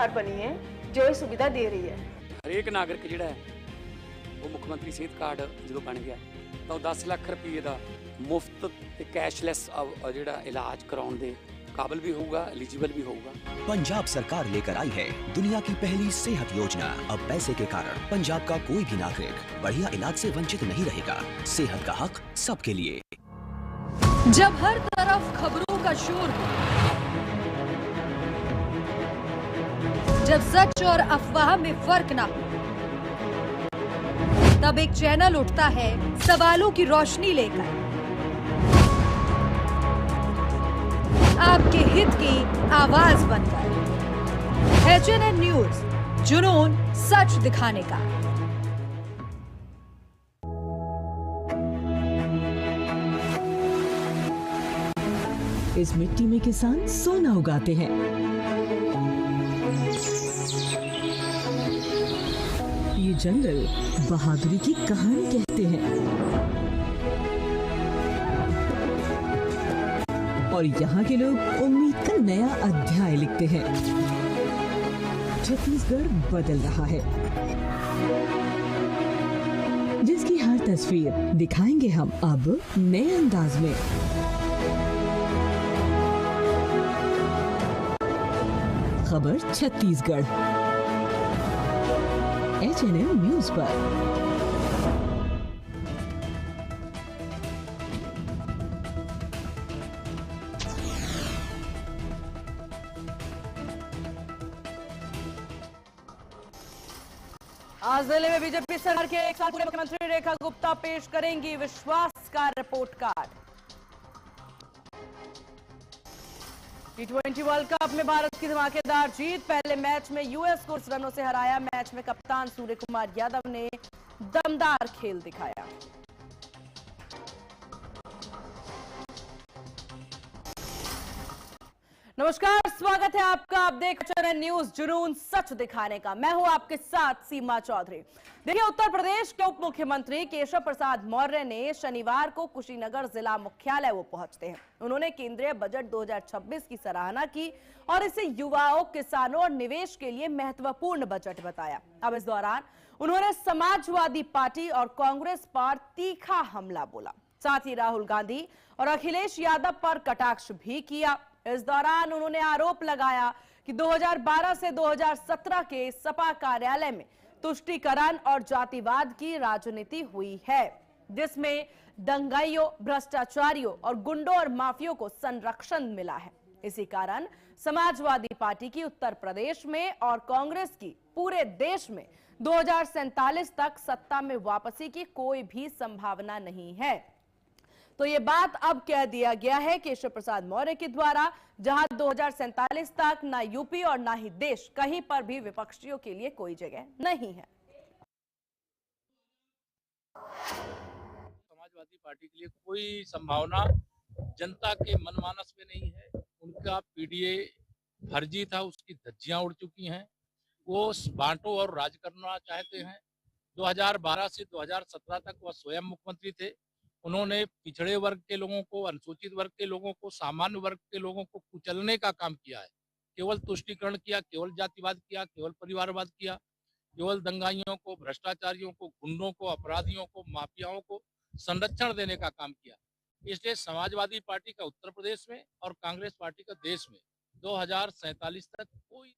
सरकार बनी है जो ये सुविधा दे रही है। हरेक नागरिक जिहड़ा है वो मुख्य मंत्री सेहत कार्ड जो बन गया तो 10 लाख रुपये का मुफ्त ते कैशलैस जिहड़ा इलाज कराउण दे काबिल भी होगा, एलिजिबल भी होगा। पंजाब सरकार लेकर आई है दुनिया की पहली सेहत योजना। अब पैसे के कारण पंजाब का कोई भी नागरिक बढ़िया इलाज से वंचित नहीं रहेगा। सेहत का हक सबके लिए। जब हर तरफ खबरों का शोर हो, जब सच और अफवाह में फर्क ना हो, तब एक चैनल उठता है सवालों की रोशनी लेकर, आपके हित की आवाज बनकर। HNN न्यूज, जुनून सच दिखाने का। इस मिट्टी में किसान सोना उगाते हैं। ये जंगल बहादुरी की कहानी कहते हैं और यहाँ के लोग उम्मीद का नया अध्याय लिखते हैं। छत्तीसगढ़ बदल रहा है, जिसकी हर तस्वीर दिखाएंगे हम अब नए अंदाज में। खबर छत्तीसगढ़, HNN न्यूज पर। आज जिले में बीजेपी सरकार के 1 साल पूरे मुख्यमंत्री रेखा गुप्ता पेश करेंगी विश्वास का report card. T20 world cup में भारत की धमाकेदार जीत। पहले मैच में यूएस को 10 रनों से हराया। मैच में कप्तान सूर्य कुमार यादव ने दमदार खेल दिखाया। नमस्कार, स्वागत है आपका। आप देख रहे हैं न्यूज जुनून सच दिखाने का। मैं हूं आपके साथ सीमा चौधरी। देखिए, उत्तर प्रदेश के उप मुख्यमंत्री केशव प्रसाद मौर्य ने शनिवार को कुशीनगर जिला मुख्यालय वो पहुंचते हैं। उन्होंने केंद्रीय बजट 2026 की सराहना की और इसे युवाओं, किसानों और निवेश के लिए महत्वपूर्ण बजट बताया। अब इस दौरान उन्होंने समाजवादी पार्टी और कांग्रेस पर तीखा हमला बोला। साथ ही राहुल गांधी और अखिलेश यादव पर कटाक्ष भी किया। इस दौरान उन्होंने आरोप लगाया कि 2012 से 2017 के सपा कार्यालय में तुष्टीकरण और जातिवाद की राजनीति हुई है, जिसमें दंगाइयों, भ्रष्टाचारियों और गुंडों और माफियों को संरक्षण मिला है। इसी कारण समाजवादी पार्टी की उत्तर प्रदेश में और कांग्रेस की पूरे देश में 2047 तक सत्ता में वापसी की कोई भी संभावना नहीं है। तो ये बात अब कह दिया गया है केशव प्रसाद मौर्य के द्वारा, जहां 2047 तक ना यूपी और ना ही देश, कहीं पर भी विपक्षियों के लिए कोई जगह नहीं है। समाजवादी पार्टी के लिए कोई संभावना जनता के मनमानस में नहीं है। उनका पीडीए फर्जी था, उसकी धज्जियां उड़ चुकी हैं। वो बांटो और राज करना चाहते हैं। 2012 से 2017 तक वह स्वयं मुख्यमंत्री थे। उन्होंने पिछड़े वर्ग के लोगों को, अनुसूचित वर्ग के लोगों को, सामान्य वर्ग के लोगों को कुचलने का काम किया है। केवल तुष्टीकरण किया, केवल जातिवाद किया, केवल परिवारवाद किया, केवल दंगाइयों को, भ्रष्टाचारियों को, गुंडों को, अपराधियों को, माफियाओं को संरक्षण देने का काम किया। इसलिए समाजवादी पार्टी का उत्तर प्रदेश में और कांग्रेस पार्टी का देश में 2047 तक कोई।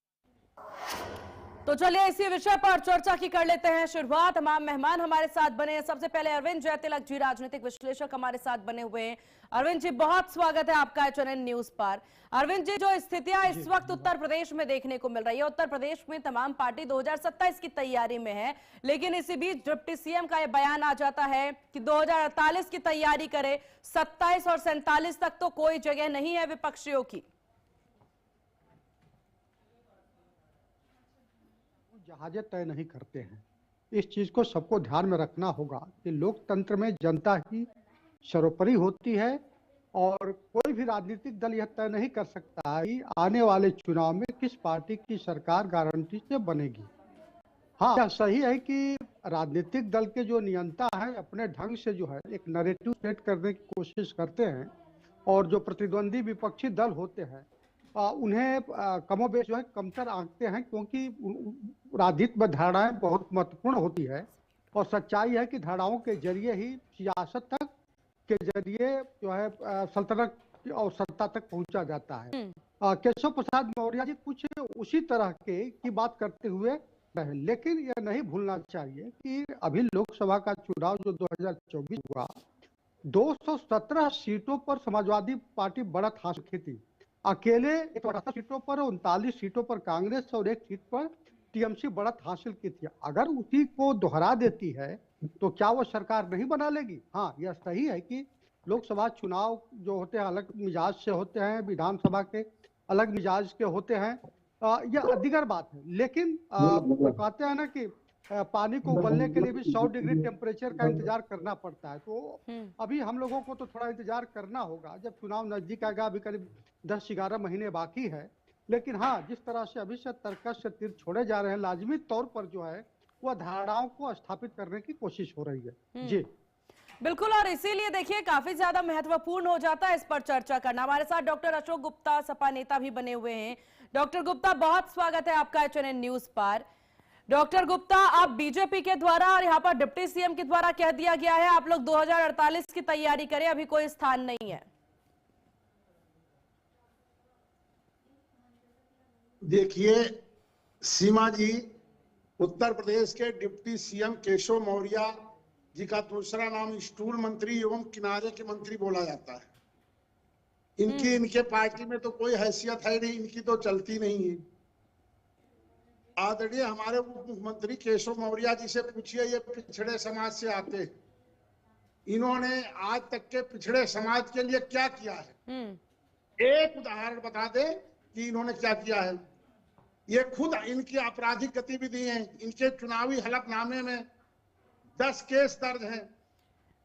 तो चलिए इसी विषय पर चर्चा की कर लेते हैं शुरुआत। तमाम मेहमान हमारे साथ बने हैं। सबसे पहले अरविंद जयतिलक जी, राजनीतिक विश्लेषक हमारे साथ बने हुए हैं। अरविंद जी, बहुत स्वागत है आपका HNN न्यूज पर। अरविंद जी, जो स्थितियां इस वक्त उत्तर प्रदेश में देखने को मिल रही है, उत्तर प्रदेश में तमाम पार्टी 2027 की तैयारी में है, लेकिन इसी बीच डिप्टी सीएम का यह बयान आ जाता है कि 2048 की तैयारी करे, 27 और 47 तक तो कोई जगह नहीं है विपक्षियों की। जहाजें तय नहीं करते हैं। इस चीज को सबको ध्यान में रखना होगा कि लोकतंत्र में जनता ही सर्वोपरि होती है और कोई भी राजनीतिक दल यह तय नहीं कर सकता कि आने वाले चुनाव में किस पार्टी की सरकार गारंटी से बनेगी। हाँ, यह सही है कि राजनीतिक दल के जो नियंता है अपने ढंग से जो है एक नैरेटिव सेट करने की कोशिश करते हैं और जो प्रतिद्वंदी विपक्षी दल होते हैं उन्हें कमोबेश जो है कमतर आंकते हैं, क्योंकि राजनीति में धारणाएं बहुत महत्वपूर्ण होती है और सच्चाई है कि धारणाओं के जरिए ही सियासत तक के जरिए जो है सल्तनत और सत्ता तक पहुंचा जाता है। केशव प्रसाद मौर्य जी कुछ उसी तरह की बात करते हुए रहे, लेकिन यह नहीं भूलना चाहिए कि अभी लोकसभा का चुनाव जो 2024 हुआ, 217 सीटों पर समाजवादी पार्टी बढ़त हासिल की थी। अकेले 178 सीटों पर, 39 सीटों पर कांग्रेस और 1 सीट पर टीएमसी बढ़त हासिल की थी। अगर उसी को दोहरा देती है तो क्या वो सरकार नहीं बना लेगी? हाँ, यह सही है कि लोकसभा चुनाव जो होते हैं अलग मिजाज से होते हैं, विधानसभा के अलग मिजाज के होते हैं, यह दीगर बात है। लेकिन वो कहते हैं ना कि पानी को उबलने के लिए भी 100 डिग्री टेम्परेचर का इंतजार करना पड़ता है। तो अभी हम लोगों को तो थोड़ा इंतजार करना होगा, जब चुनाव नजदीक आएगा। अभी करीब 10-11 महीने बाकी है। लेकिन हाँ, जिस तरह से अभी से तर्कश से तीर छोड़े जा रहे हैं, लाजमी तौर पर जो है वह धारणाओं को स्थापित करने की कोशिश हो रही है। जी बिल्कुल, और इसीलिए देखिए काफी ज्यादा महत्वपूर्ण हो जाता है इस पर चर्चा करना। हमारे साथ डॉक्टर अशोक गुप्ता, सपा नेता भी बने हुए हैं। डॉक्टर गुप्ता, बहुत स्वागत है आपका HNN न्यूज पर। डॉक्टर गुप्ता, आप बीजेपी के द्वारा और यहाँ पर डिप्टी सीएम के द्वारा कह दिया गया है आप लोग 2048 की तैयारी करें, अभी कोई स्थान नहीं है। देखिए सीमा जी, उत्तर प्रदेश के डिप्टी सीएम केशव मौर्य जी का दूसरा नाम स्टूल मंत्री एवं किनारे के मंत्री बोला जाता है। इनके पार्टी में तो कोई हैसियत है नहीं, इनकी तो चलती नहीं है। आदरणीय हमारे उप मुख्यमंत्री केशव मौर्य जी से पूछिए, ये पिछड़े समाज से आते हैं, इन्होंने आज तक के पिछड़े समाज के लिए क्या किया है? एक उदाहरण बता दे कि इन्होंने क्या किया है। ये खुद इनकी आपराधिक गतिविधि है, इनके चुनावी हलफनामे में 10 केस दर्ज हैं।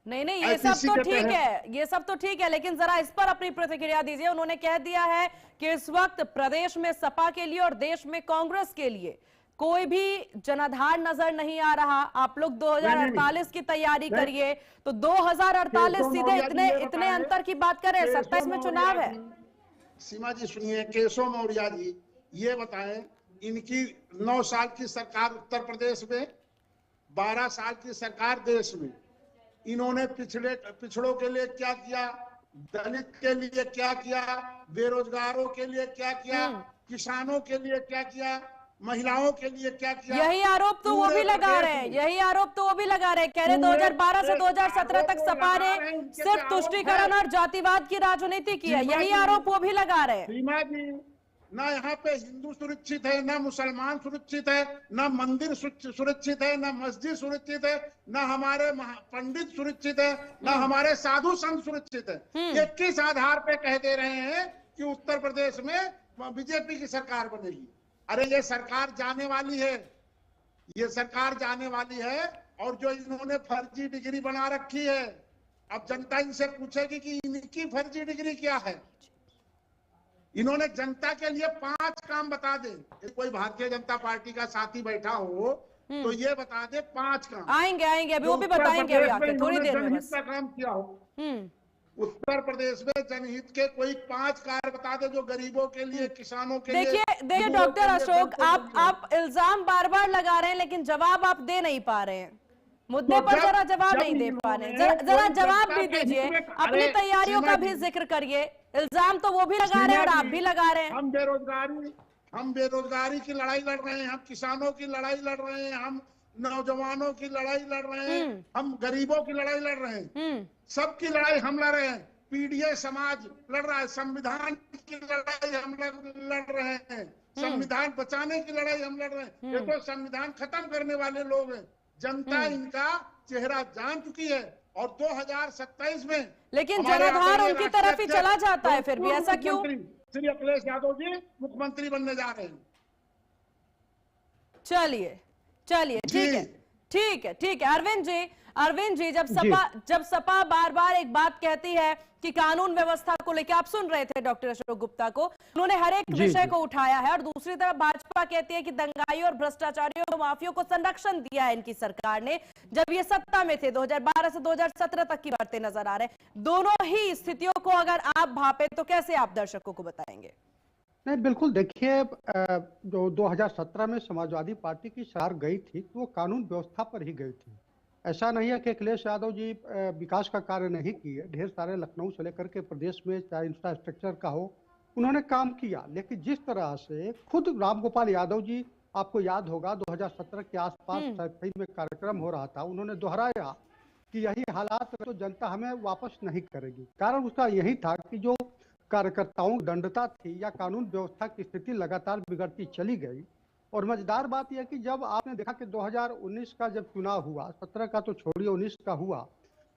नहीं, ये सब तो ठीक है, ये सब तो ठीक है, लेकिन जरा इस पर अपनी प्रतिक्रिया दीजिए। उन्होंने कह दिया है कि इस वक्त प्रदेश में सपा के लिए और देश में कांग्रेस के लिए कोई भी जनाधार नजर नहीं आ रहा। आप लोग 2048 की तैयारी करिए। तो 2048 सीधे इतने अंतर की बात करें, 27 में चुनाव है। सीमा जी सुनिए, केशव मौर्य जी ये बताएं, इनकी 9 साल की सरकार उत्तर प्रदेश में, 12 साल की सरकार देश में, इन्होंने पिछड़ों के लिए क्या किया, दलित के लिए क्या किया, बेरोजगारों के लिए क्या किया, किसानों के लिए क्या किया, महिलाओं के लिए क्या किया। यही आरोप तो वो भी लगा रहे हैं, यही आरोप तो वो भी लगा रहे हैं। कह रहे 2012 से 2017 तक सपा ने सिर्फ तुष्टीकरण और जातिवाद की राजनीति की है, यही आरोप वो भी लगा रहे हैं। सीमा जी, ना यहाँ पे हिंदू सुरक्षित है, ना मुसलमान सुरक्षित है, ना मंदिर सुरक्षित है, ना मस्जिद सुरक्षित है, ना हमारे पंडित सुरक्षित है, ना हमारे साधु संत सुरक्षित है। ये किस आधार पे कह दे रहे हैं कि उत्तर प्रदेश में बीजेपी की सरकार बनेगी? अरे ये सरकार जाने वाली है, ये सरकार जाने वाली है। और जो इन्होंने फर्जी डिग्री बना रखी है, अब जनता इनसे पूछेगी कि इनकी फर्जी डिग्री क्या है। इन्होंने जनता के लिए 5 काम बता दे। कोई भारतीय जनता पार्टी का साथी बैठा हो तो ये बता दे 5 काम। आएंगे अभी वो भी बताएंगे, अभी आके थोड़ी देर में बस। काम किया हो उत्तर प्रदेश में, जनहित के कोई 5 कार्य बता दे जो गरीबों के लिए, किसानों के लिए। देखिए डॉक्टर अशोक, आप इल्जाम बार बार लगा रहे हैं, लेकिन जवाब आप दे नहीं पा रहे हैं। मुद्दे पर जरा जवाब नहीं दे पा रहे, जरा जवाब भी दीजिए, अपनी तैयारियों का भी जिक्र करिए। इल्जाम तो वो भी लगा रहे हैं और आप भी लगा रहे हैं। हम बेरोजगारी की लड़ाई लड़ रहे हैं, हम किसानों की लड़ाई लड़ रहे हैं, हम नौजवानों की लड़ाई लड़ रहे हैं, हम गरीबों की लड़ाई लड़ रहे हैं, सबकी लड़ाई हम लड़ रहे हैं। पीडीए समाज लड़ रहा है, संविधान की लड़ाई हम लड़ रहे हैं, संविधान बचाने की लड़ाई हम लड़ रहे हैं। ये तो संविधान खत्म करने वाले लोग हैं। जनता इनका चेहरा जान चुकी है और 2027 में, लेकिन जनाधार उनकी तरफ ही चला जाता है। फिर भी ऐसा क्यों? श्री अखिलेश यादव जी मुख्यमंत्री बनने जा रहे हैं। चलिए ठीक है। अरविंद जी, जब सपा बार बार एक बात कहती है कि कानून व्यवस्था को लेकर, आप सुन रहे थे डॉक्टर अशोक गुप्ता को, उन्होंने हर एक विषय को उठाया है, और दूसरी तरफ भाजपा कहती है कि दंगाइयों और भ्रष्टाचारियों, माफियों को संरक्षण दिया है इनकी सरकार ने जब ये सत्ता में थे। 2012 से 2017 तक की बातें नजर आ रहे हैं। दोनों ही स्थितियों को अगर आप भापे तो कैसे आप दर्शकों को बताएंगे? नहीं, बिल्कुल देखिए, जो 2017 में समाजवादी पार्टी की सरकार गई थी तो वो कानून व्यवस्था पर ही गई थी। ऐसा नहीं है कि अखिलेश यादव जी विकास का कार्य नहीं किए। ढेर सारे लखनऊ से लेकर के प्रदेश में चाहे इंफ्रास्ट्रक्चर का हो, उन्होंने काम किया। लेकिन जिस तरह से खुद रामगोपाल यादव जी, आपको याद होगा 2017 के आसपास सैफई में कार्यक्रम हो रहा था, उन्होंने दोहराया कि यही हालात तो जनता हमें वापस नहीं करेगी। कारण उसका यही था कि जो कार्यकर्ताओं की दंडता थी या कानून व्यवस्था की स्थिति लगातार बिगड़ती चली गई। और मजेदार बात यह कि जब आपने देखा कि 2019 का जब चुनाव हुआ, 17 का तो छोड़िए 19 का हुआ,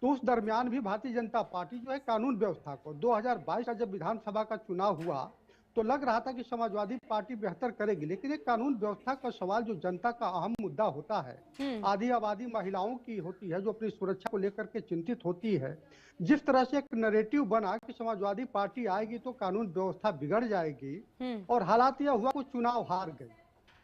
तो उस दरमियान भी भारतीय जनता पार्टी जो है कानून व्यवस्था को, 2022 का जब विधानसभा का चुनाव हुआ तो लग रहा था कि समाजवादी पार्टी बेहतर करेगी। लेकिन एक कानून व्यवस्था का सवाल जो जनता का अहम मुद्दा होता है, आधी आबादी महिलाओं की होती है जो अपनी सुरक्षा को लेकर के चिंतित होती है। जिस तरह से एक नैरेटिव बना कि समाजवादी पार्टी आएगी तो कानून व्यवस्था बिगड़ जाएगी, और हालात यह हुआ कि चुनाव हार गई।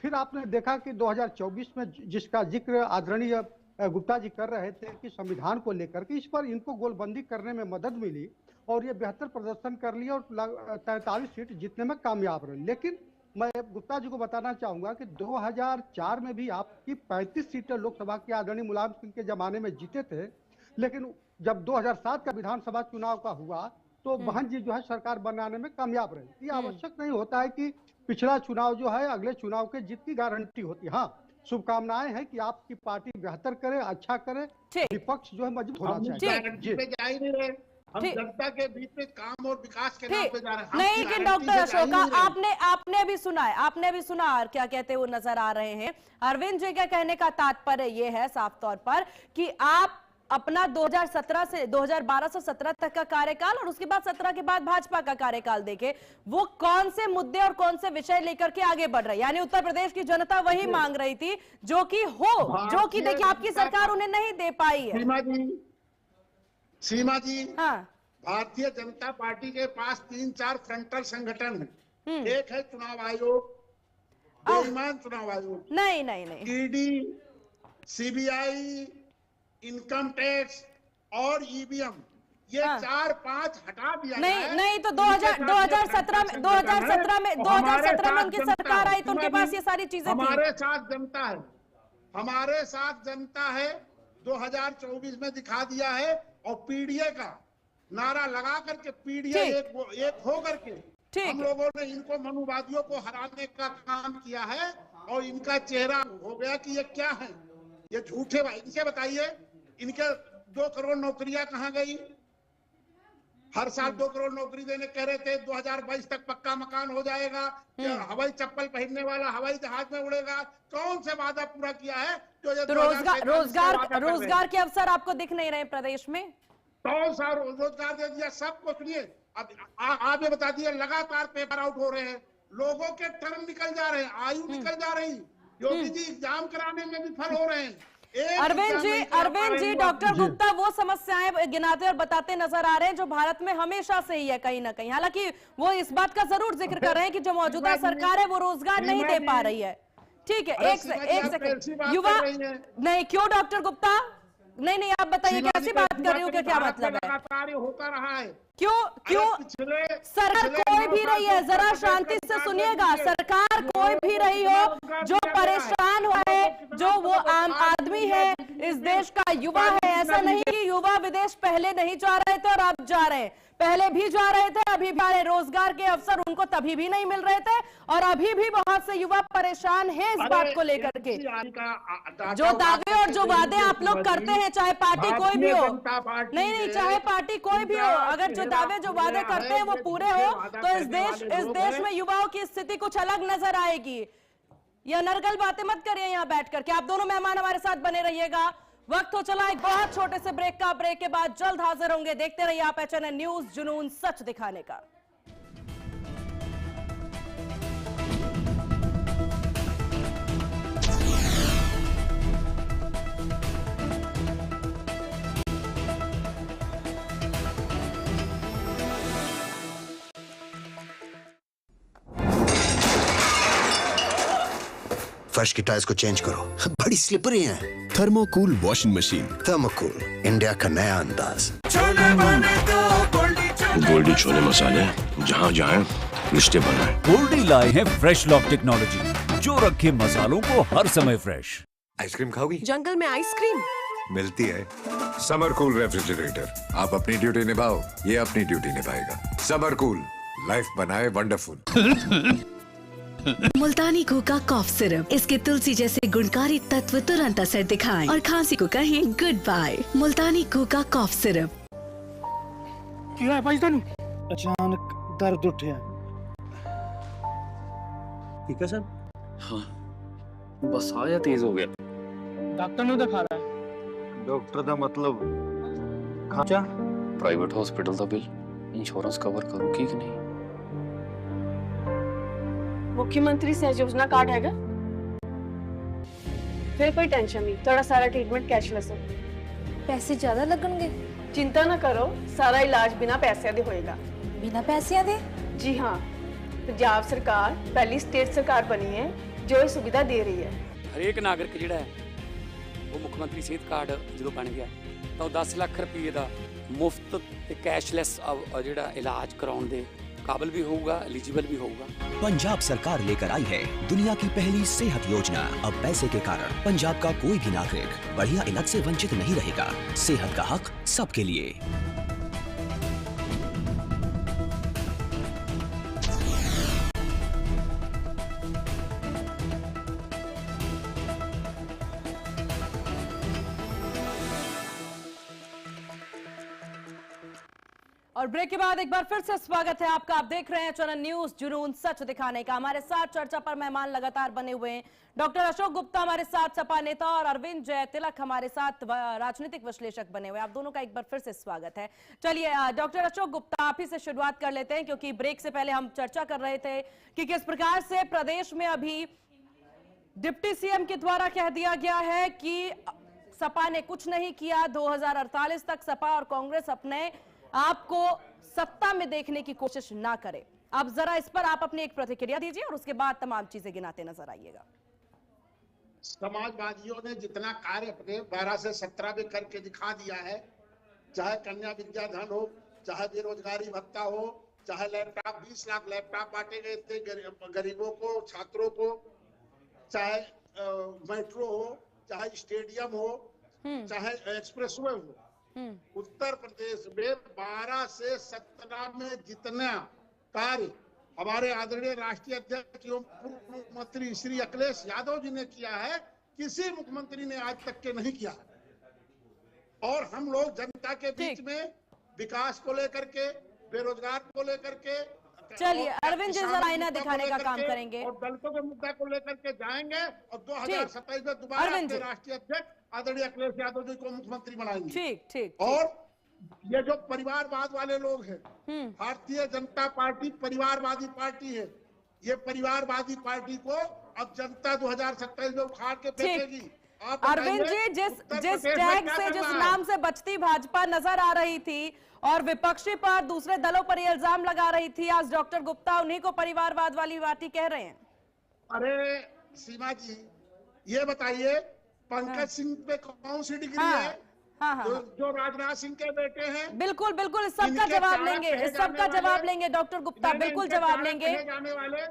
फिर आपने देखा कि 2024 में जिसका जिक्र आदरणीय गुप्ता जी कर रहे थे कि संविधान को लेकर के, इस पर इनको गोलबंदी करने में मदद मिली और ये बेहतर प्रदर्शन कर लिया और 43 सीट जीतने में कामयाब रहे। लेकिन मैं गुप्ता जी को बताना चाहूंगा कि 2004 में भी आपकी 35 सीटें लोकसभा के आदरणीय मुलायम सिंह के जमाने में जीते थे। लेकिन जब 2007 का विधानसभा चुनाव का हुआ तो बहन जी जो है सरकार बनाने में कामयाब रही। ये आवश्यक नहीं होता है कि पिछला चुनाव जो है अगले चुनाव के जीत की गारंटी होती है। हाँ, शुभकामनाएं हैं कि आपकी पार्टी बेहतर करे, अच्छा करे, विपक्ष जो है मजबूत होना चाहिए। हम जनता के बीच में काम और विकास के नाम पे जा रहे हैं। नहीं, लेकिन डॉक्टर अशोका, आपने भी सुना है, आपने भी सुना और क्या कहते हुए नजर आ रहे हैं। अरविंद जी के कहने का तात्पर्य ये है साफ तौर पर कि आप अपना 2017 से 2012 से 17 तक का कार्यकाल और उसके बाद 17 के बाद भाजपा का कार्यकाल देखे, वो कौन से मुद्दे और कौन से विषय लेकर के आगे बढ़ रहे हैं। यानी उत्तर प्रदेश की जनता वही मांग रही थी जो कि जो कि देखिए आपकी सरकार उन्हें नहीं दे पाई है। सीमा जी, हाँ, भारतीय जनता पार्टी के पास 3-4 फ्रंटल संगठन है। एक है चुनाव आयोग, बेईमान चुनाव आयोग, नहीं ईडी, सीबीआई, इनकम टैक्स और ईवीएम, ये 4-5 हटा दिया। नहीं तो 2017 में उनकी सरकार आई तो उनके पास ये सारी चीजें थी। हमारे साथ जनता है, हमारे साथ जनता है, 2024 में दिखा दिया है। और पीडीए का नारा लगा करके, पीडीए एक हो करके हम लोगों ने इनको मनुवादियों को हराने का काम किया है। और इनका चेहरा हो गया कि ये क्या है, ये झूठे भाई। इनसे बताइए, इनके 2 करोड़ नौकरियां कहां गई? हर साल 2 करोड़ नौकरी देने कह रहे थे, 2022 तक पक्का मकान हो जाएगा, हवाई चप्पल पहनने वाला हवाई जहाज में उड़ेगा। कौन से वादा पूरा किया है? तो रोजगार के अवसर आपको दिख नहीं रहे प्रदेश में? कौन सा रोजगार दे दिया? सबको सुनिए, अब आप ये बता दिए, लगातार पेपर आउट हो रहे हैं, लोगों के टर्म निकल जा रहे हैं, आयु निकल जा रही। योगी जी एग्जाम कराने में विफल हो रहे हैं। अरविंद जी, डॉक्टर गुप्ता वो समस्याएं गिनाते और बताते नजर आ रहे हैं जो भारत में हमेशा से ही है कहीं ना कहीं। हालांकि वो इस बात का जरूर जिक्र कर रहे हैं कि जो मौजूदा सरकार है वो रोजगार नहीं दे पा रही है। ठीक है, एक सेकंड। युवा नहीं, क्यों डॉक्टर गुप्ता? नहीं, आप बताइए कैसी बात कर रही हो, क्या मतलब है? होता रहा है। क्यों सरकार कोई भी रही है, जरा शांति से सुनिएगा, सरकार कोई भी रही हो, जो परेशान हुआ है, जो वो आम आदमी है, इस देश का युवा है। ऐसा नहीं कि युवा विदेश पहले नहीं जा रहे थे और अब जा रहे हैं, पहले भी जा रहे थे, अभी भी आ रहे। रोजगार के अवसर उनको तभी भी नहीं मिल रहे थे और अभी भी बहुत से युवा परेशान हैं इस बात को लेकर के। जो दावे और जो वादे आप लोग करते हैं, चाहे पार्टी कोई भी हो, नहीं, चाहे पार्टी कोई भी हो, अगर जो दावे जो वादे करते हैं वो पूरे हो तो इस देश में युवाओं की स्थिति कुछ अलग नजर आएगी। ये अनर्गल बातें मत करिए यहाँ बैठ करके। आप दोनों मेहमान हमारे साथ बने रहिएगा। वक्त हो चला एक बहुत छोटे से ब्रेक का। ब्रेक के बाद जल्द हाजिर होंगे। देखते रहिए आप HNN न्यूज, जुनून सच दिखाने का। फर्श की टाइल्स को चेंज करो, बड़ी स्लिपरी हैं। थर्मोकूल वॉशिंग मशीन। थर्मोकूल, इंडिया का नया अंदाज। गोल्डी छोले मसाले, जहाँ जाएं स्टेबल है। गोल्डी लाए हैं फ्रेश लॉक टेक्नोलॉजी जो रखे मसालों को हर समय फ्रेश। आइसक्रीम खाओगी? जंगल में आइसक्रीम मिलती है। समर कूल रेफ्रिजरेटर, आप अपनी ड्यूटी निभाओ, ये अपनी ड्यूटी निभाएगा। समर कूल, लाइफ बनाए वंडरफुल। मुल्तानी कोका कॉफ सिरप, इसके तुलसी जैसे गुणकारी तत्व तुरंत असर दिखाएं और खांसी को कहें गुड बाय। मुल्तानी कोका कॉफ सिरप। क्या है भाई तनु? अचानक दर्द उठे। ठीक है सर? हाँ, बस आया तेज हो गया। डॉक्टर ने दिखा रहा है। डॉक्टर का मतलब खर्चा? प्राइवेट हॉस्पिटल का बिल इंश्योरेंस कवर करूगी कि नहीं? मुख्यमंत्री सहज योजना कार्ड हैगा? फिर कोई टेंशन नहीं, थोड़ा सारा ट्रीटमेंट कैशलेस है। पैसे ज्यादा लगणगे? चिंता ना करो, सारा इलाज बिना पैसे दे होएगा। बिना पैसे दे? जी हाँ, पंजाब सरकार पहली स्टेट सरकार बनी है जो ये सुविधा दे रही है। ਹਰੇਕ ਨਾਗਰਿਕ ਜਿਹੜਾ ਹੈ ਉਹ ਮੁੱਖ ਮੰਤਰੀ ਸਿਹਤ ਕਾਰਡ ਜਦੋਂ ਬਣ ਗਿਆ ਤਾਂ ਉਹ 10 ਲੱਖ ਰੁਪਏ ਦਾ ਮੁਫਤ ਤੇ ਕੈਸ਼ਲੈਸ ਜਿਹੜਾ ਇਲਾਜ ਕਰਾਉਣ ਦੇ काबिल भी होगा, एलिजिबल भी होगा। पंजाब सरकार लेकर आई है दुनिया की पहली सेहत योजना। अब पैसे के कारण पंजाब का कोई भी नागरिक बढ़िया इलाज से वंचित नहीं रहेगा। सेहत का हक सबके लिए। और ब्रेक के बाद एक बार फिर से स्वागत है आपका। आप देख रहे हैं चरण न्यूज, जुनून सच दिखाने का। हमारे साथ चर्चा पर मेहमान लगातार बने हुए हैं। डॉक्टर अशोक गुप्ता हमारे साथ सपा नेता और अरविंद जय तिलक हमारे साथ राजनीतिक विश्लेषक बने हुए हैं। आप दोनों का एक बार फिर से स्वागत है। चलिए डॉक्टर अशोक गुप्ता, आप ही से शुरुआत कर लेते हैं, क्योंकि ब्रेक से पहले हम चर्चा कर रहे थे कि किस प्रकार से प्रदेश में अभी डिप्टी सीएम के द्वारा कह दिया गया है कि सपा ने कुछ नहीं किया। 2048 तक सपा और कांग्रेस अपने आपको सत्ता में देखने की कोशिश ना करे। अब जरा इस पर आप अपनी एक प्रतिक्रिया दीजिए और उसके बाद तमाम चीजें गिनाते नजर आइएगा। समाजवादियों ने जितना कार्य अपने 12 से 17 में करके दिखा दिया है, चाहे कन्या विद्याधन हो, चाहे बेरोजगारी भत्ता हो, चाहे लैपटॉप 20 लाख लैपटॉप बांटे गए थे गरीबों को, छात्रों को, चाहे मेट्रो हो, चाहे स्टेडियम हो, चाहे एक्सप्रेसवे हो। उत्तर प्रदेश में 12 से 17 में जितना कार्य हमारे आदरणीय राष्ट्रीय अध्यक्ष एवं पूर्व मुख्यमंत्री श्री अखिलेश यादव जी ने किया है, किसी मुख्यमंत्री ने आज तक के नहीं किया। और हम लोग जनता के बीच में विकास को लेकर के, बेरोजगार को लेकर के, चलिए अरविंद जी जरा आईना दिखाने का काम करेंगे और दलितों के मुद्दा को लेकर के जाएंगे और 2027 में दोबारा अपने राष्ट्रीय अध्यक्ष आदरणीय अखिलेश यादव जी को मुख्यमंत्री बनाएंगे। ठीक ठीक। और ये जो परिवारवाद वाले लोग हैं, भारतीय जनता पार्टी परिवारवादी पार्टी है। ये परिवारवादी पार्टी को अब जनता 2027 में उखाड़ के फेंकेगी। अरविंद जी, जिस टैग से, जिस नाम से बचती भाजपा नजर आ रही थी और विपक्षी पर दूसरे दलों पर ये इल्जाम लगा रही थी, आज डॉक्टर गुप्ता उन्हीं को परिवारवाद वाली पार्टी कह रहे हैं। अरे सीमा जी, ये बताइए पंकज सिंह पे कौन सी डिग्री है? जो राजनाथ सिंह के बेटे हैं। बिल्कुल बिल्कुल, इस सबका जवाब लेंगे, इस सबका जवाब लेंगे डॉक्टर गुप्ता, बिल्कुल जवाब लेंगे। जाने वाले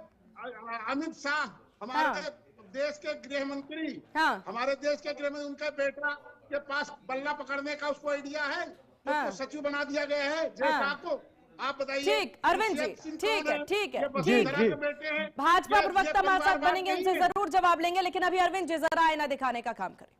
अमित शाह हमारे देश के गृह मंत्री, हमारे देश के गृह मंत्री, उनका बेटा के पास बल्ला पकड़ने का उसको आइडिया है, तो सचिव बना दिया गया है जयशाह को। आप बताइए। ठीक अरविंद जी, ठीक है ठीक है ठीक है। भाजपा प्रवक्ता हमारे साथ बनेंगे, उनसे जरूर जवाब लेंगे, लेकिन अभी अरविंद जी जरा आईना दिखाने का काम करें।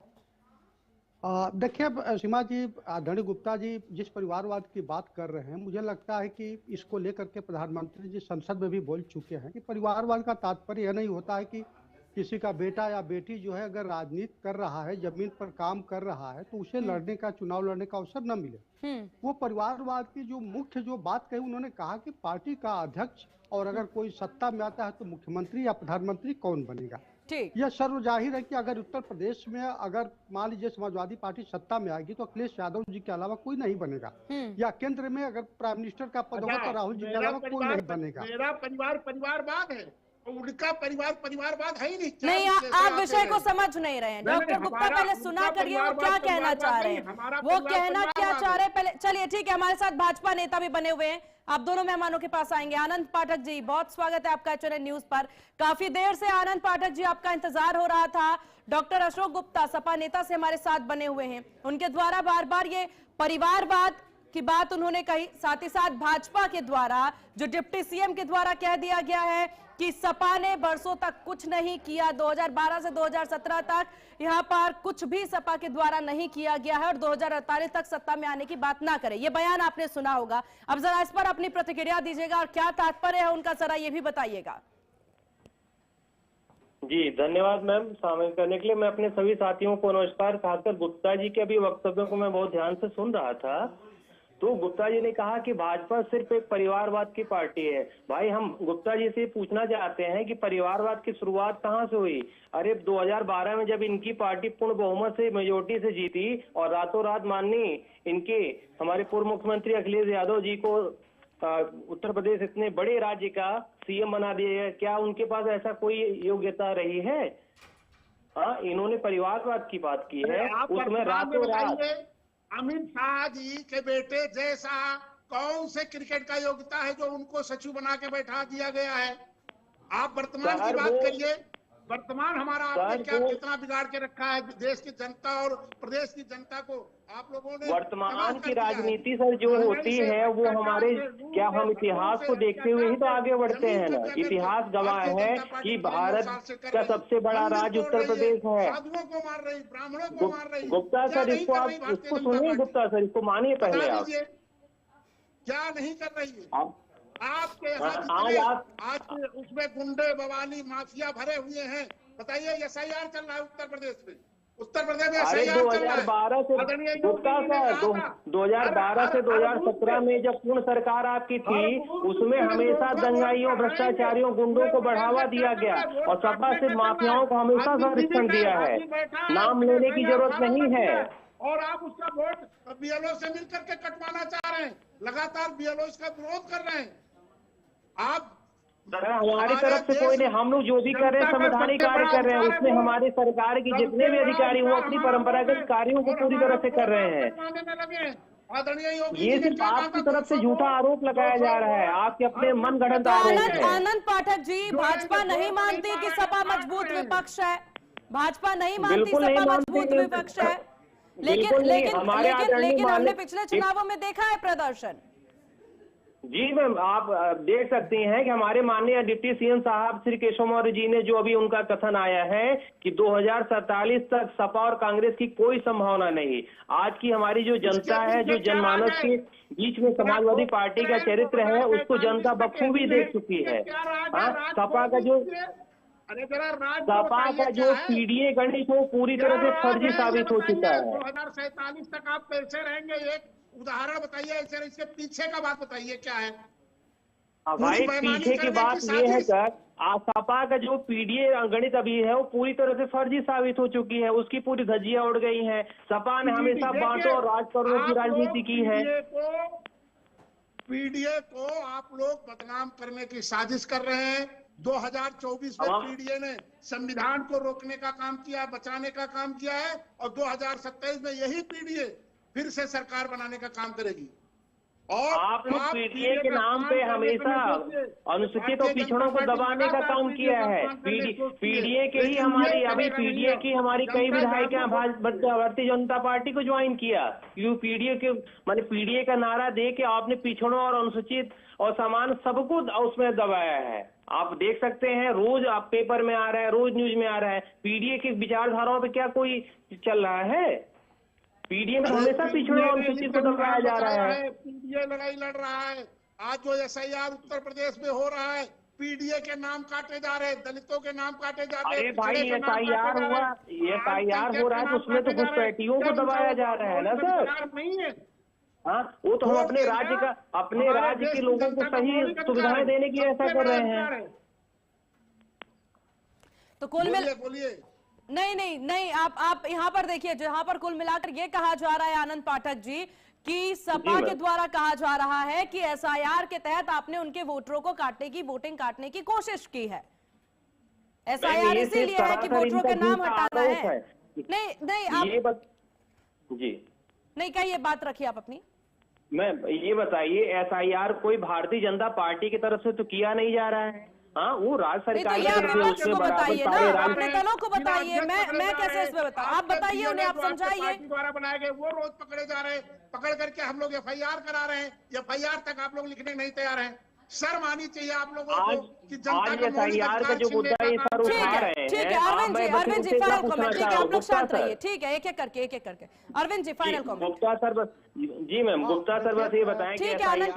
देखिए सीमा जी, आदरणीय गुप्ता जी जिस परिवारवाद की बात कर रहे हैं, मुझे लगता है कि इसको लेकर के प्रधानमंत्री जी संसद में भी बोल चुके हैं कि परिवारवाद का तात्पर्य यह नहीं होता है कि किसी का बेटा या बेटी जो है अगर राजनीति कर रहा है, जमीन पर काम कर रहा है, तो उसे लड़ने का, चुनाव लड़ने का अवसर न मिले। वो परिवारवाद की जो मुख्य जो बात कही, उन्होंने कहा कि पार्टी का अध्यक्ष और अगर कोई सत्ता में आता है तो मुख्यमंत्री या प्रधानमंत्री कौन बनेगा। यह सर्व जाहिर है कि अगर उत्तर प्रदेश में अगर मान लीजिए समाजवादी पार्टी सत्ता में आएगी तो अखिलेश यादव जी के अलावा कोई नहीं बनेगा, या केंद्र में अगर प्राइम मिनिस्टर का पद होगा तो राहुल जी के अलावा कोई नहीं बनेगा। मेरा परिवार परिवारवाद है उनका परिवारवाद है ही नहीं। नहीं, आप विषय को समझ नहीं रहे हैं। डॉक्टर गुप्ता पहले सुना करिए वो क्या कहना चाह रहे हैं, वो कहना क्या चाह रहे हैं पहले। चलिए ठीक है, हमारे साथ भाजपा नेता भी बने हुए हैं, आप दोनों मेहमानों के पास आएंगे। आनंद पाठक जी, बहुत स्वागत है आपका HNN न्यूज पर। काफी देर से आनंद पाठक जी आपका इंतजार हो रहा था। डॉक्टर अशोक गुप्ता सपा नेता से हमारे साथ बने हुए हैं, उनके द्वारा बार बार ये परिवारवाद की बात उन्होंने कही, साथ ही साथ भाजपा के द्वारा जो डिप्टी सीएम के द्वारा कह दिया गया है कि सपा ने बरसों तक कुछ नहीं किया, 2012 से 2017 तक यहां पर कुछ भी सपा के द्वारा नहीं किया गया है और 2048 तक सत्ता में आने की बात ना करें। ये बयान आपने सुना होगा, अब जरा इस पर अपनी प्रतिक्रिया दीजिएगा और क्या तात्पर्य है उनका, जरा ये भी बताइएगा। जी धन्यवाद मैम शामिल करने के लिए। मैं अपने सभी साथियों को नमस्कार। खासकर गुप्ता जी के अभी वक्तव्यों को मैं बहुत ध्यान से सुन रहा था, तो गुप्ता जी ने कहा कि भाजपा सिर्फ एक परिवारवाद की पार्टी है। भाई हम गुप्ता जी से पूछना चाहते हैं कि परिवारवाद की शुरुआत कहां से हुई? अरे 2012 में जब इनकी पार्टी पूर्ण बहुमत से मेजोरिटी से जीती और रातों रात माननीय इनके हमारे पूर्व मुख्यमंत्री अखिलेश यादव जी को उत्तर प्रदेश इतने बड़े राज्य का सीएम बना दिया गया, क्या उनके पास ऐसा कोई योग्यता रही है? हाँ, इन्होंने परिवारवाद की बात की है, उसमें रातों रात अमित शाह जी के बेटे जैसा कौन से क्रिकेट का योग्यता है जो उनको सचिव बना के बैठा दिया गया है? आप वर्तमान की बात करिए, वर्तमान हमारा आपने क्या कितना बिगाड़ के रखा है देश की जनता और प्रदेश की जनता को आप लोगों ने। वर्तमान की राजनीति सर जो होती है वो हमारे, क्या हम इतिहास को देखते हुए ही तो आगे बढ़ते हैं ना। इतिहास गवाह है कि भारत का सबसे बड़ा राज्य उत्तर प्रदेश है। साधुओं को मार रही, ब्राह्मणों को मार रही। गुप्ता सर इसको आप इसको सुनिए, गुप्ता सर इसको मानिए पहले आप। क्या नहीं कर रही है आपके यहाँ? आज उसमें गुंडे बवाली माफिया भरे हुए हैं। बताइए SIR चल रहा है उत्तर प्रदेश में, उत्तर प्रदेश में SIR चल रहा है। 2012 से गुप्ता सर 2012 से 2017 में जब पूर्ण सरकार आपकी थी उसमें हमेशा दंगाइयों, भ्रष्टाचारियों, गुंडों को बढ़ावा दिया गया और सपा से माफियाओं को हमेशा संरक्षण दिया है, नाम लेने की जरूरत नहीं है। और आप उसका वोट BLO से मिलकर के कटवाना चाह रहे हैं, लगातार BLO इसका विरोध कर रहे हैं। आप हमारी तरफ से कोई नहीं, हम लोग जो भी कर रहे हैं संवैधानिक कार्य कर रहे हैं, उसमें हमारी सरकार की जितने भी अधिकारी वो अपनी परंपरागत कार्यों को पूरी तरह से कर रहे हैं। ये सिर्फ आपकी तरफ से झूठा आरोप लगाया जा रहा है, आपके अपने मन गढ़ंत आरोप है। आनंद पाठक जी, भाजपा नहीं मानती कि सपा मजबूत विपक्ष है, भाजपा नहीं मानती सपा मजबूत विपक्ष है, लेकिन हमने पिछले चुनावों में देखा है प्रदर्शन। जी मैम, आप देख सकते हैं कि हमारे माननीय डिप्टी सीएम साहब श्री केशव मौर्य जी ने जो अभी उनका कथन आया है कि 2047 तक सपा और कांग्रेस की कोई संभावना नहीं। आज की हमारी जो जनता है, जो जनमानस के बीच में समाजवादी पार्टी का चरित्र है, उसको जनता बखूबी देख चुकी है। सपा का जो PDA गणित वो पूरी तरह से फर्जी साबित हो चुका है। 2047 तक आप कैसे रहेंगे? एक उदाहरण बताइए, इसके पीछे का बात बताइए क्या है? भाई पीछे की बात ये है सर, सपा का जो PDA गणित अभी है वो पूरी तरह से फर्जी साबित हो चुकी है, उसकी पूरी धज्जियां उड़ गई हैं। सपा ने हमेशा बांटो और राज करो की राजनीति की है। PDA को आप लोग बदनाम करने की साजिश कर रहे हैं। 2024 में PDA ने संविधान को रोकने का काम किया, बचाने का काम किया है और 2027 में यही PDA फिर से सरकार बनाने का काम करेगी। और आप लोग PDA के नाम पे हमेशा अनुसूचित और पिछड़ों को दबाने का काम किया है। PDA के ही हमारी अभी PDA की हमारी कई विधायिका भारतीय जनता पार्टी को ज्वाइन किया। PDA के माने PDA का नारा दे के आपने पिछड़ों और अनुसूचित और समान सबको उसमें दबाया है। आप देख सकते हैं, रोज आप पेपर में आ रहा है, रोज न्यूज में आ रहा है। PDA की विचारधाराओं पे क्या कोई चल रहा है? PDA में हमेशा पिछड़े और अनुसूचित को दबाया जा रहा है। PDA लड़ाई लड़ रहा है। आज जो SIR उत्तर प्रदेश में हो रहा है, PDA के नाम काटे जा रहे हैं, दलितों के नाम काटे जा रहे हैं। अरे भाई SIR हुआ, SIR हो रहा है तो उसमें तो घुसपैठियों को दबाया जा रहा है ना सर। नहीं है, हाँ, वो तो हम अपने राज्य के लोगों को सही सुविधाएं देने की ऐसा कर रहे हैं। तो कुल बोलिए नहीं, आप यहाँ पर देखिए, जहाँ पर कुल मिलाकर ये कहा जा रहा है आनंद पाठक जी कि सपा के द्वारा कहा जा रहा है कि SIR के तहत आपने उनके वोटरों को काटने की, वोटिंग काटने की कोशिश की है। SIR इसीलिए है कि वोटरों के नाम हटाना है। नहीं आप जी नहीं कहिए, बात रखिए आप अपनी। मैं ये बताइए, SIR कोई भारतीय जनता पार्टी की तरफ से तो किया नहीं जा रहा है। हाँ, वो राज्य सरकार की तरफ से उसमें बताइए ना, अपने दलों को बताइए। मैं कैसे इसमें बताऊं? आप बताइए उन्हें, आप समझाइए। द्वारा बनाए गए वो रोज पकड़े जा रहे हैं, पकड़ करके हम लोग FIR करा रहे हैं। FIR तक आप लोग लिखने नहीं तैयार हैं। शर्म आनी चाहिए आप लोगों को कि जनता का SIR का जो मुद्दा है सर उठा रहे हैं। ठीक है अरविंद जी फाइनल कमेंट। ठीक है, आप लोग शांत रहिए। ठीक है, एक एक करके Arvind ji final comment. Gupta sir बस, जी मैम, गुप्ता सर बस ये बताएं। ठीक है, आनंद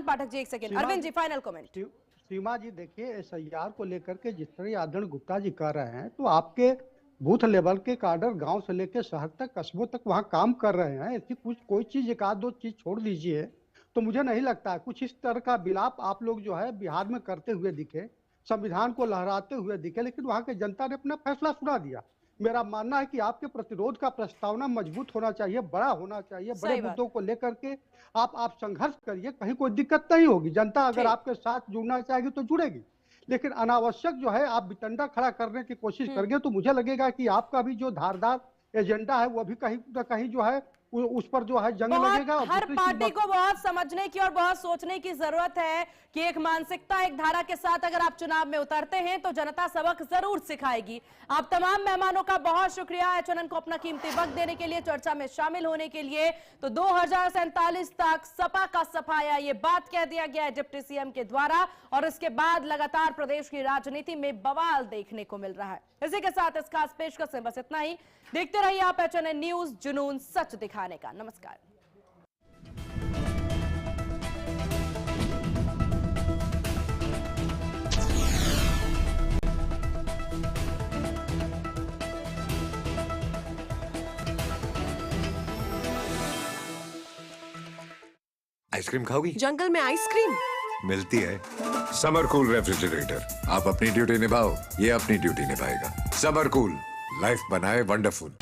पाठक जी एक second. Arvind ji final comment. सीमा जी देखिए, SIR को लेकर के जिस तरह आदरणीय गुप्ता जी कर रहे हैं, तो आपके बूथ लेवल के काडर गांव से लेकर शहर तक, कस्बों तक वहां काम कर रहे हैं। ऐसी कुछ कोई चीज, एक आध दो चीज छोड़ दीजिए, तो मुझे नहीं लगता है कुछ इस तरह का विलाप आप लोग जो है बिहार में करते हुए दिखे, संविधान को लहराते हुए दिखे, लेकिन वहां की जनता ने अपना फैसला सुना दिया। मेरा मानना है कि आपके प्रतिरोध का प्रस्तावना मजबूत होना चाहिए, बड़ा होना चाहिए। बड़े मुद्दों को लेकर के आप संघर्ष करिए, कहीं कोई दिक्कत नहीं होगी। जनता अगर आपके साथ जुड़ना चाहेगी तो जुड़ेगी, लेकिन अनावश्यक जो है आप बिटंडा खड़ा करने की कोशिश करेंगे तो मुझे लगेगा कि आपका भी जो धारदार एजेंडा है वो भी कहीं ना कहीं जो है उस पर जो है जंग लगेगा। हर पार्टी को बहुत समझने की और बहुत सोचने की जरूरत है कि एक मानसिकता, एक धारा के साथ अगर आप चुनाव में उतरते हैं तो जनता सबक जरूर सिखाएगी। आप तमाम मेहमानों का बहुत शुक्रिया HNN को अपना कीमती वक्त देने के लिए, चर्चा में शामिल होने के लिए। तो 2047 तक सपा का सफाया, ये बात कह दिया गया है डिप्टी CM के द्वारा, और इसके बाद लगातार प्रदेश की राजनीति में बवाल देखने को मिल रहा है। इसी के साथ इस खास पेशकश में बस इतना ही। देखते रहिए आप HNN न्यूज, जुनून सच दिखाने का। नमस्कार। आइसक्रीम खाओगी? जंगल में आइसक्रीम मिलती है। समर कूल रेफ्रिजरेटर, आप अपनी ड्यूटी निभाओ, ये अपनी ड्यूटी निभाएगा। समर कूल, लाइफ बनाए वंडरफुल।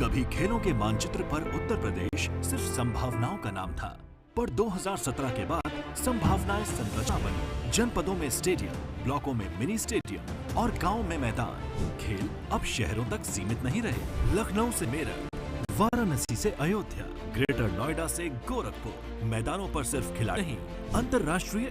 कभी खेलों के मानचित्र पर उत्तर प्रदेश सिर्फ संभावनाओं का नाम था, पर 2017 के बाद संभावनाएं संरचना बनी। जनपदों में स्टेडियम, ब्लॉकों में मिनी स्टेडियम और गांव में मैदान। खेल अब शहरों तक सीमित नहीं रहे। लखनऊ से मेरठ, वाराणसी से अयोध्या, ग्रेटर नोएडा से गोरखपुर, मैदानों पर सिर्फ खिलाड़ी नहीं, अंतर्राष्ट्रीय